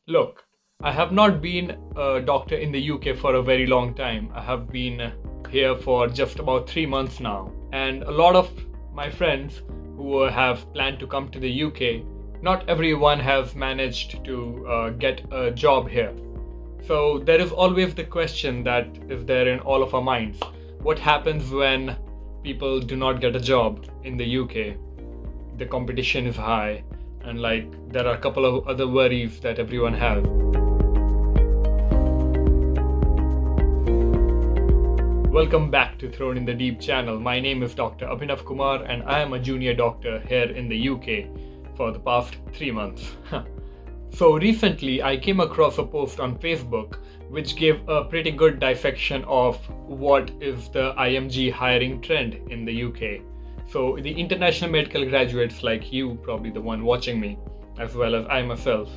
Look, I have not been a doctor in the UK for a very long time. I have been here for just about 3 months now. And a lot of my friends who have planned to come to the UK, not everyone has managed to get a job here. So there is always the question that is there in all of our minds. What happens when people do not get a job in the UK? The competition is high, and there are a couple of other worries that everyone has. Welcome back to Thrown in the Deep channel. My name is Dr. Abhinav Kumar and I am a junior doctor here in the UK for the past 3 months. So recently I came across a post on Facebook which gave a pretty good dissection of what is the IMG hiring trend in the UK. So the international medical graduates like you, probably the one watching me, as well as I myself,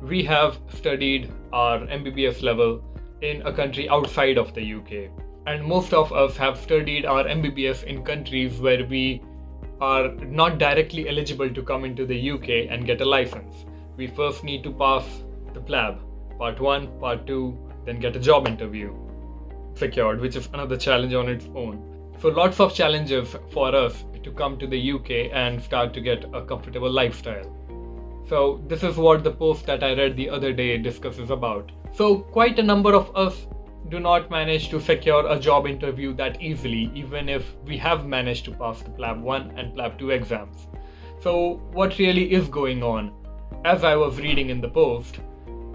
we have studied our MBBS level in a country outside of the UK. And most of us have studied our MBBS in countries where we are not directly eligible to come into the UK and get a license. We first need to pass the PLAB, part 1, part 2, then get a job interview secured, which is another challenge on its own. So lots of challenges for us to come to the UK and start to get a comfortable lifestyle. So this is what the post that I read the other day discusses about. So quite a number of us do not manage to secure a job interview that easily, even if we have managed to pass the PLAB 1 and PLAB 2 exams. So what really is going on? As I was reading in the post,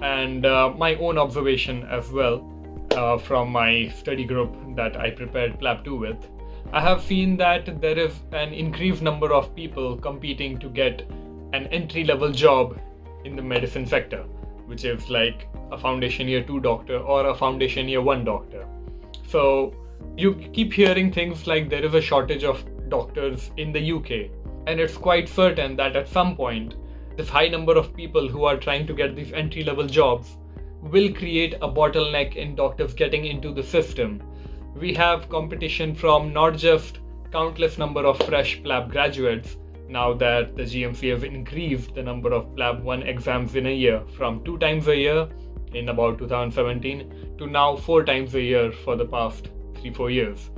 and my own observation as well, from my study group that I prepared PLAB 2 with, I have seen that there is an increased number of people competing to get an entry-level job in the medicine sector, which is like a foundation year 2 doctor or a foundation year 1 doctor. So you keep hearing things like there is a shortage of doctors in the UK, and it's quite certain that at some point this high number of people who are trying to get these entry-level jobs will create a bottleneck in doctors getting into the system. We have competition from not just countless number of fresh PLAB graduates, now that the GMC has increased the number of PLAB 1 exams in a year from 2 times a year in about 2017 to now 4 times a year for the past 3-4 years.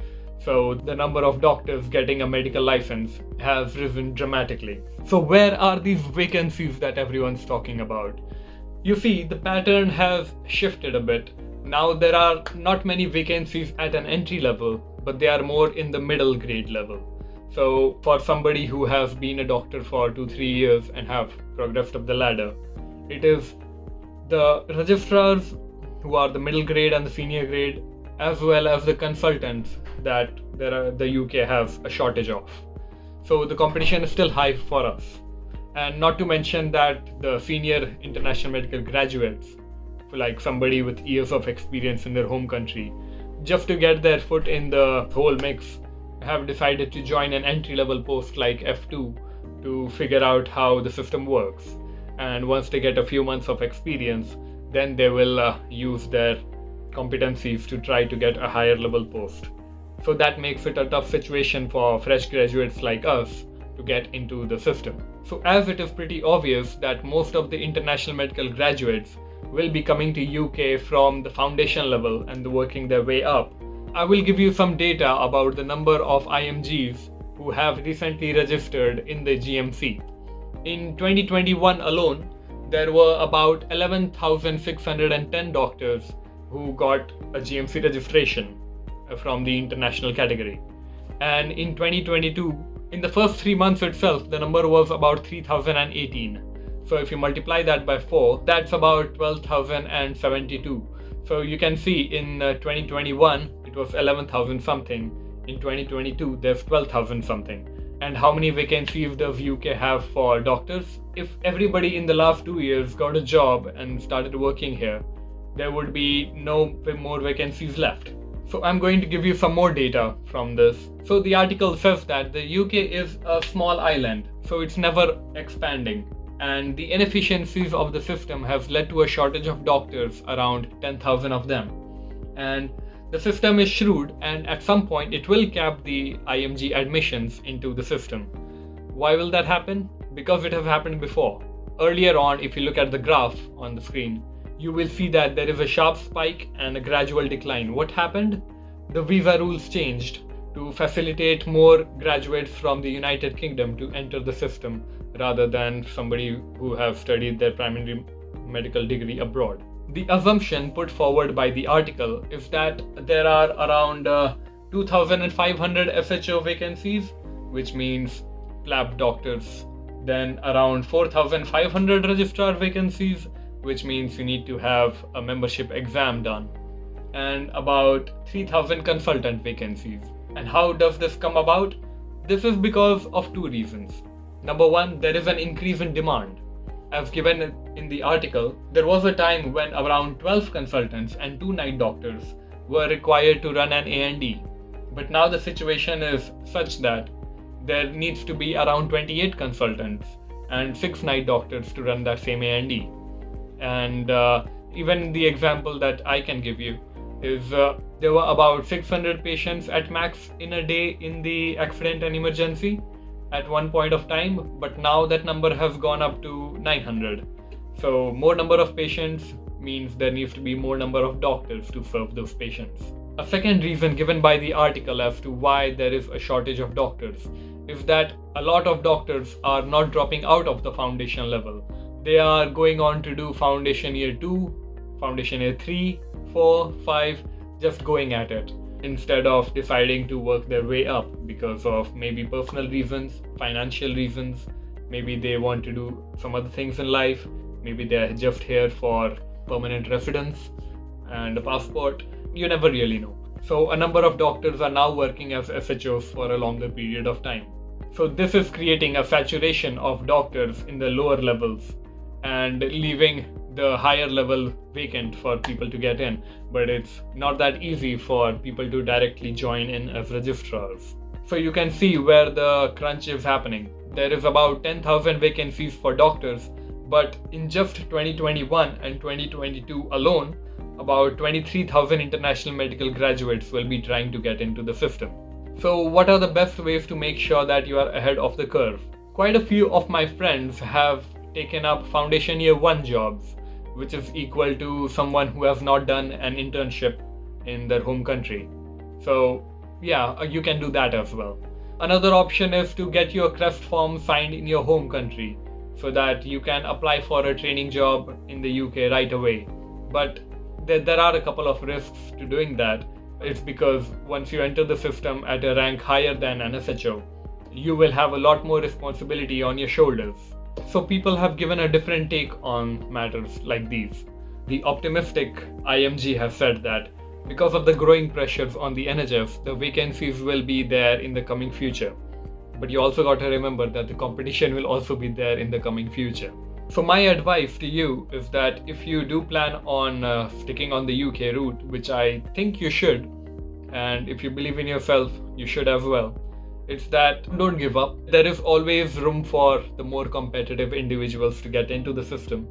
So the number of doctors getting a medical license has risen dramatically. So where are these vacancies that everyone's talking about? You see, the pattern has shifted a bit. Now there are not many vacancies at an entry level, but they are more in the middle grade level. So for somebody who has been a doctor for 2-3 years and have progressed up the ladder, it is the registrars who are the middle grade and the senior grade, as well as the consultants that the UK has a shortage of. So the competition is still high for us. And not to mention that the senior international medical graduates, like somebody with years of experience in their home country, just to get their foot in the whole mix, have decided to join an entry-level post like F2 to figure out how the system works. And once they get a few months of experience, then they will use their competencies to try to get a higher level post. So that makes it a tough situation for fresh graduates like us to get into the system. So as it is pretty obvious that most of the international medical graduates will be coming to UK from the foundation level and working their way up, I will give you some data about the number of IMGs who have recently registered in the GMC. In 2021 alone, there were about 11,610 doctors who got a GMC registration from the international category. And in 2022, in the first 3 months itself, the number was about 3,018. So if you multiply that by 4, that's about 12,072. So you can see in 2021, it was 11,000 something. In 2022, there's 12,000 something. And how many vacancies does UK have for doctors? If everybody in the last 2 years got a job and started working here, there would be no more vacancies left. So I'm going to give you some more data from this. So the article says that the UK is a small island, so it's never expanding. And the inefficiencies of the system have led to a shortage of doctors, around 10,000 of them. And the system is shrewd, and at some point it will cap the IMG admissions into the system. Why will that happen? Because it has happened before. Earlier on, if you look at the graph on the screen, you will see that there is a sharp spike and a gradual decline. What happened? The visa rules changed to facilitate more graduates from the United Kingdom to enter the system rather than somebody who have studied their primary medical degree abroad. The assumption put forward by the article is that there are around 2,500 SHO vacancies, which means lab doctors, then around 4,500 registrar vacancies, which means you need to have a membership exam done, and about 3,000 consultant vacancies. And how does this come about? This is because of two reasons. Number one, there is an increase in demand. As given in the article, there was a time when around 12 consultants and 2 night doctors were required to run an A&D. But now the situation is such that there needs to be around 28 consultants and 6 night doctors to run that same A&D. And even the example that I can give you is there were about 600 patients at max in a day in the accident and emergency at one point of time, but now that number has gone up to 900. So more number of patients means there needs to be more number of doctors to serve those patients. A second reason given by the article as to why there is a shortage of doctors is that a lot of doctors are not dropping out of the foundation level. They are going on to do foundation year 2, foundation year 3, 4, 5, just going at it, instead of deciding to work their way up because of maybe personal reasons, financial reasons, maybe they want to do some other things in life, maybe they're just here for permanent residence and a passport. You never really know. So a number of doctors are now working as SHOs for a longer period of time. So this is creating a saturation of doctors in the lower levels and leaving the higher level vacant for people to get in, but it's not that easy for people to directly join in as registrars. So you can see where the crunch is happening. There is about 10,000 vacancies for doctors, but in just 2021 and 2022 alone, about 23,000 international medical graduates will be trying to get into the system. So what are the best ways to make sure that you are ahead of the curve? Quite a few of my friends have taken up foundation year 1 jobs, which is equal to someone who has not done an internship in their home country. So yeah, you can do that as well. Another option is to get your CREST form signed in your home country so that you can apply for a training job in the UK right away. But there are a couple of risks to doing that. It's because once you enter the system at a rank higher than an SHO, you will have a lot more responsibility on your shoulders. So people have given a different take on matters like these. The optimistic IMG has said that because of the growing pressures on the NHS, the vacancies will be there in the coming future. But you also got to remember that the competition will also be there in the coming future. So my advice to you is that if you do plan on sticking on the UK route, which I think you should, and if you believe in yourself, you should as well, it's that don't give up. There is always room for the more competitive individuals to get into the system.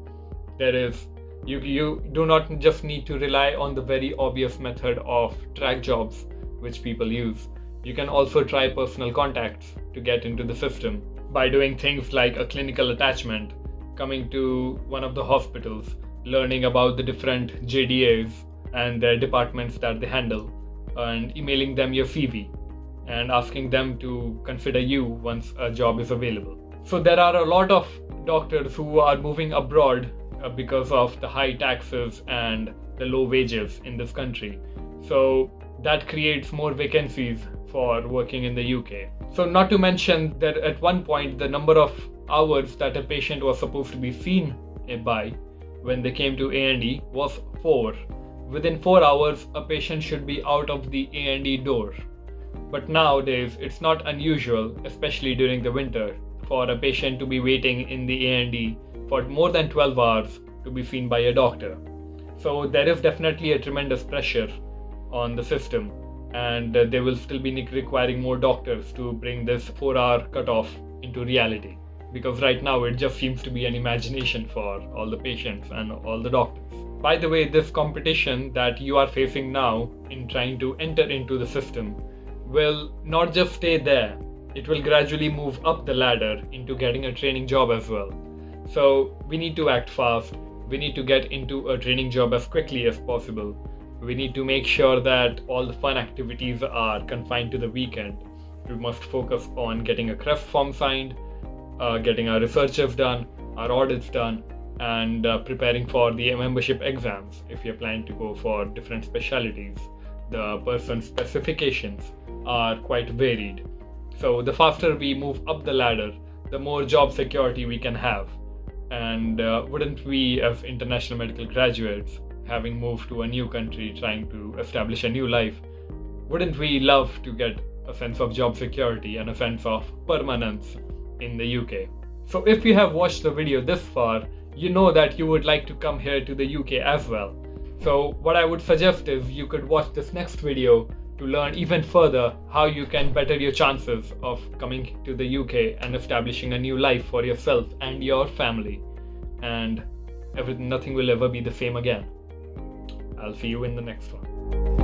You do not just need to rely on the very obvious method of track jobs which people use. You can also try personal contacts to get into the system by doing things like a clinical attachment, coming to one of the hospitals, learning about the different JDAs and their departments that they handle, and emailing them your CV and asking them to consider you once a job is available. So there are a lot of doctors who are moving abroad because of the high taxes and the low wages in this country. So that creates more vacancies for working in the UK. So not to mention that at one point the number of hours that a patient was supposed to be seen by when they came to A&E was 4. Within 4 hours, a patient should be out of the A&E door. But nowadays, it's not unusual, especially during the winter, for a patient to be waiting in the A&E for more than 12 hours to be seen by a doctor. So there is definitely a tremendous pressure on the system, and they will still be requiring more doctors to bring this 4-hour cutoff into reality. Because right now it just seems to be an imagination for all the patients and all the doctors. By the way, this competition that you are facing now in trying to enter into the system will not just stay there, it will gradually move up the ladder into getting a training job as well. So we need to act fast. We need to get into a training job as quickly as possible. We need to make sure that all the fun activities are confined to the weekend. We must focus on getting a CREF form signed, getting our researches done, our audits done, and preparing for the membership exams if you're planning to go for different specialties. The person's specifications are quite varied. So the faster we move up the ladder, the more job security we can have. And wouldn't we, as international medical graduates, having moved to a new country, trying to establish a new life, wouldn't we love to get a sense of job security and a sense of permanence in the UK? So if you have watched the video this far, you know that you would like to come here to the UK as well. So what I would suggest is you could watch this next video to learn even further how you can better your chances of coming to the UK and establishing a new life for yourself and your family. And nothing will ever be the same again. I'll see you in the next one.